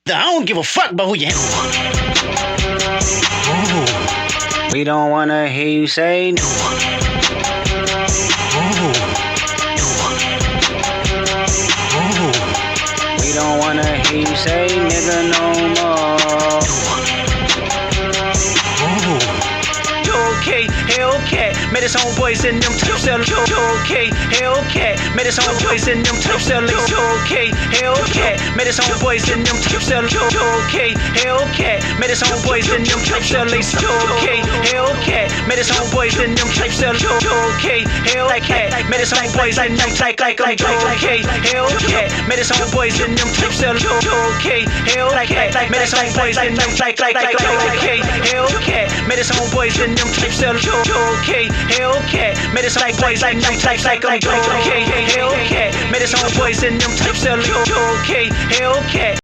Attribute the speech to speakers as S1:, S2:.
S1: I don't give a fuck about who you.
S2: We don't wanna hear you say no. We don't wanna hear you say nigga no more. Okay, Hellcat, made his own boys in them type sellers. Okay, Hellcat, made his own boys in them type sellers. Okay, Hellcat, made his own boys in them type sellers. Okay, Hellcat, made his own boys in them type sellers. Okay, Hellcat, made his own boys in them type sellers. Okay, Hellcat, made his own boys in them type like okay, Hellcat, made his own boys in them type sellers. Okay, Hellcat, made his own boys in them like okay, Hellcat, made his own boys in them type sellers. Okay, Hellcat, made his own boys in them type like okay, Hellcat, made his own boys in them type sellers. Okay, Hellcat.